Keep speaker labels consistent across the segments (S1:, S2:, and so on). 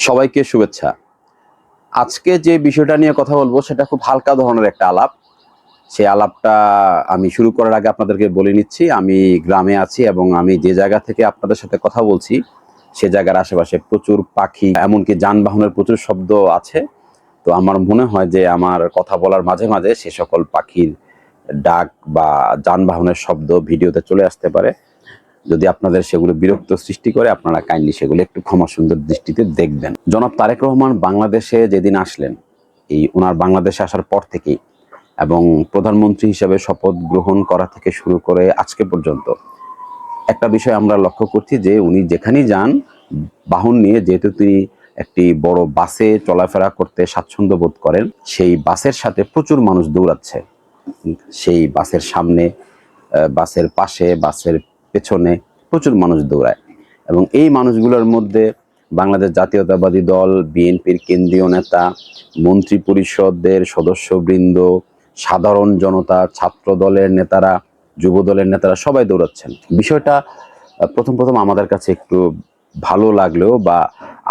S1: সবাইকে শুভেচ্ছা। আজকে যে বিষয়টা নিয়ে কথা বলবো সেটা খুব হালকা ধরনের একটা আলাপ। সেই আলাপটা আমি শুরু করার আগে আপনাদেরকে বলে নিচ্ছি, আমি গ্রামে আছি এবং আমি যে জায়গা থেকে আপনাদের সাথে কথা বলছি সে জায়গার আশেপাশে প্রচুর পাখি, এমনকি যানবাহনের প্রচুর শব্দ আছে। তো আমার মনে হয় যে আমার কথা বলার মাঝে মাঝে সে সকল পাখির ডাক বা যানবাহনের শব্দ ভিডিওতে চলে আসতে পারে। যদি আপনাদের সেগুলো বিরক্ত সৃষ্টি করে, আপনারা কাইন্ডলি সেগুলো একটু ক্ষমা সুন্দর দৃষ্টিতে দেখবেন। জনাব তারেক রহমান বাংলাদেশে যেদিন আসলেন, এই ওনার বাংলাদেশে আসার পর থেকেই এবং প্রধানমন্ত্রী হিসেবে শপথ গ্রহণ করা থেকে শুরু করে আজকে পর্যন্ত একটা বিষয় আমরা লক্ষ্য করছি যে উনি যেখানেই যান বাহন নিয়ে, যেহেতু তিনি একটি বড় বাসে চলাফেরা করতে স্বাচ্ছন্দ্য বোধ করেন, সেই বাসের সাথে প্রচুর মানুষ দৌড়াচ্ছে। সেই বাসের সামনে, বাসের পাশে, বাসের পেছনে প্রচুর মানুষ দৌড়ায় এবং এই মানুষগুলোর মধ্যে বাংলাদেশ জাতীয়তাবাদী দল, বিএনপির কেন্দ্রীয় নেতা, মন্ত্রী পরিষদের সদস্যবৃন্দ, সাধারণ জনতা, ছাত্র দলের নেতারা, যুব দলের নেতারা সবাই দৌড়াচ্ছেন। বিষয়টা প্রথম প্রথম আমাদের কাছে একটু ভালো লাগলেও বা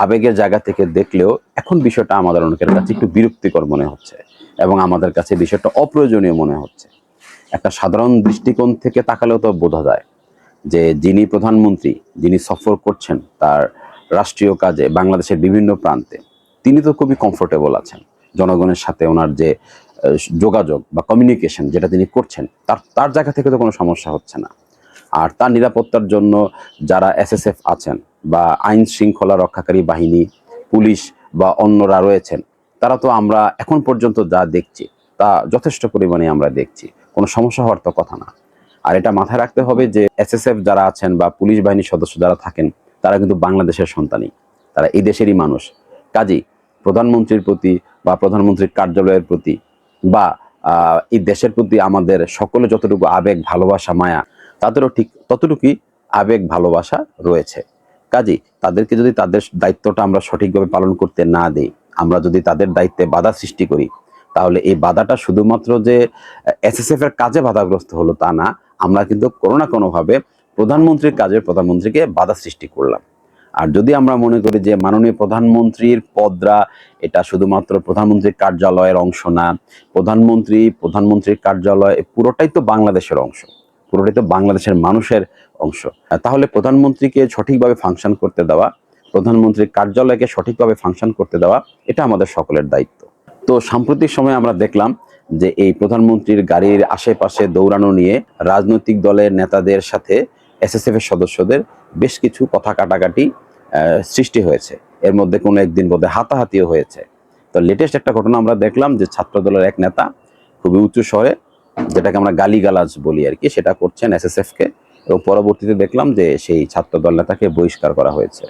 S1: আবেগের জায়গা থেকে দেখলেও এখন বিষয়টা আমাদের অনেকের কাছে একটু বিরক্তিকর মনে হচ্ছে এবং আমাদের কাছে বিষয়টা অপ্রয়োজনীয় মনে হচ্ছে। একটা সাধারণ দৃষ্টিকোণ থেকে তাকালেও তো বোঝা যায় যে যিনি প্রধানমন্ত্রী, যিনি সফর করছেন তার রাষ্ট্রীয় কাজে বাংলাদেশের বিভিন্ন প্রান্তে, তিনি তো খুবই কমফোর্টেবল আছেন। জনগণের সাথে ওনার যে যোগাযোগ বা কমিউনিকেশন যেটা তিনি করছেন, তার তার জায়গা থেকে তো কোনো সমস্যা হচ্ছে না। আর তার নিরাপত্তার জন্য যারা এসএসএফ আছেন বা আইন শৃঙ্খলা রক্ষাকারী বাহিনী, পুলিশ বা অন্যরা রয়েছেন, তারা তো আমরা এখন পর্যন্ত যা দেখছি তা যথেষ্ট পরিমাণে আমরা দেখছি, কোনো সমস্যা হওয়ার তো কথা না। আর এটা মাথায় রাখতে হবে যে এসএসএফ যারা আছেন বা পুলিশ বাহিনীর সদস্য যারা থাকেন, তারা কিন্তু বাংলাদেশের সন্তানই, তারা এই দেশেরই মানুষ। কাজেই প্রধানমন্ত্রীর প্রতি বা প্রধানমন্ত্রীর কার্যালয়ের প্রতি বা এই দেশের প্রতি আমাদের সকলে যতটুকু আবেগ, ভালোবাসা, মায়া, তাদেরও ঠিক ততটুকুই আবেগ, ভালোবাসা রয়েছে। কাজেই তাদেরকে যদি তাদের দায়িত্বটা আমরা সঠিকভাবে পালন করতে না দিই, আমরা যদি তাদের দায়িত্বে বাধা সৃষ্টি করি, তাহলে এই বাধাটা শুধুমাত্র যে এসএসএফ এর কাজে বাধাগ্রস্ত হলো তা না, আমরা কিন্তু কোনো না কোনোভাবে প্রধানমন্ত্রীর কাজে প্রধানমন্ত্রীকে বাধা সৃষ্টি করলাম। আর যদি আমরা মনে করি যে মাননীয় প্রধানমন্ত্রীর পদরা এটা শুধুমাত্র প্রধানমন্ত্রীর কার্যালয়ের অংশ না, প্রধানমন্ত্রীর কার্যালয় পুরোটাই তো বাংলাদেশের অংশ, পুরোটাই তো বাংলাদেশের মানুষের অংশ, তাহলে প্রধানমন্ত্রীকে সঠিকভাবে ফাংশন করতে দেওয়া, প্রধানমন্ত্রীর কার্যালয়কে সঠিকভাবে ফাংশন করতে দেওয়া, এটা আমাদের সকলের দায়িত্ব। তো সাম্প্রতিক সময়ে আমরা দেখলাম যে এই প্রধানমন্ত্রীর গাড়ির আশেপাশে দৌড়ানো নিয়ে রাজনৈতিক দলের নেতাদের সাথে এসএসএফ এর সদস্যদের বেশ কিছু কথা কাটাকাটি সৃষ্টি হয়েছে। এর মধ্যে কোনো একদিন বোধহয় হাতাহাতিও হয়েছে। তো লেটেস্ট একটা ঘটনা আমরা দেখলাম যে ছাত্র দলের এক নেতা খুবই উঁচু স্বরে, যেটাকে আমরা গালিগালাজ বলি আর কি, সেটা করছেন এসএসএফ কে, এবং পরবর্তীতে দেখলাম যে সেই ছাত্র দল নেতাকে বহিষ্কার করা হয়েছে।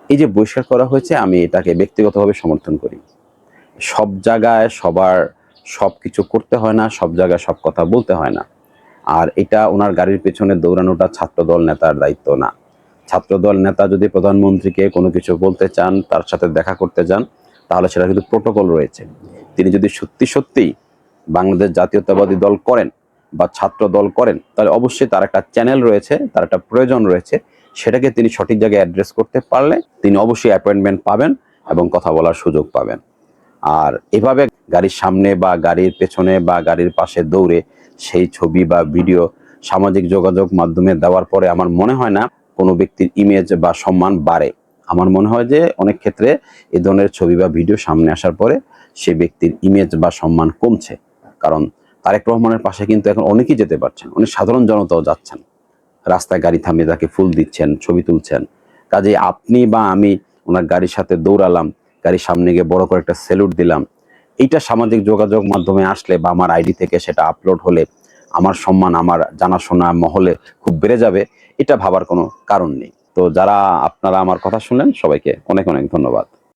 S1: এই যে বহিষ্কার করা হয়েছে, আমি এটাকে ব্যক্তিগতভাবে সমর্থন করি। সব জায়গায় সবার সব কিছু করতে হয় না, সব জায়গায় সব কথা বলতে হয় না। আর এটা ওনার গাড়ির পেছনে দৌড়ানোটা ছাত্রদল নেতার দায়িত্ব না। ছাত্রদল নেতা যদি প্রধানমন্ত্রীকে কোনো কিছু বলতে চান, তার সাথে দেখা করতে চান, তাহলে সেটা কিন্তু প্রোটোকল রয়েছে। তিনি যদি সত্যি সত্যিই বাংলাদেশ জাতীয়তাবাদী দল করেন বা ছাত্র দল করেন, তাহলে অবশ্যই তার একটা চ্যানেল রয়েছে, তার একটা প্রয়োজন রয়েছে, সেটাকে তিনি সঠিক জায়গায় অ্যাড্রেস করতে পারলে তিনি অবশ্যই অ্যাপয়েন্টমেন্ট পাবেন এবং কথা বলার সুযোগ পাবেন। আর এভাবে গাড়ির সামনে বা গাড়ির পেছনে বা গাড়ির পাশে দৌড়ে সেই ছবি বা ভিডিও সামাজিক যোগাযোগ মাধ্যমে দেওয়ার পরে আমার মনে হয় না কোনো ব্যক্তির ইমেজ বা সম্মান বাড়ে। আমার মনে হয় যে অনেক ক্ষেত্রে এই ধরনের ছবি বা ভিডিও সামনে আসার পরে সে ব্যক্তির ইমেজ বা সম্মান কমছে। কারণ তারেক রহমানের পাশে কিন্তু এখন অনেকেই যেতে পারছেন, অনেক সাধারণ জনতাও যাচ্ছেন, রাস্তায় গাড়ি থামিয়ে তাকে ফুল দিচ্ছেন, ছবি তুলছেন। কাজেই আপনি বা আমি ওনার গাড়ির সাথে দৌড়ালাম, গাড়ির সামনে গিয়ে বড় করে একটা স্যালুট দিলাম, এইটা সামাজিক যোগাযোগ মাধ্যমে আসলে বা আমার আইডি থেকে সেটা আপলোড হলে আমার সম্মান আমার জানাশোনা মহলে খুব বেড়ে যাবে, এটা ভাবার কোনো কারণ নেই। তো যারা আপনারা আমার কথা শুনলেন, সবাইকে অনেক অনেক ধন্যবাদ।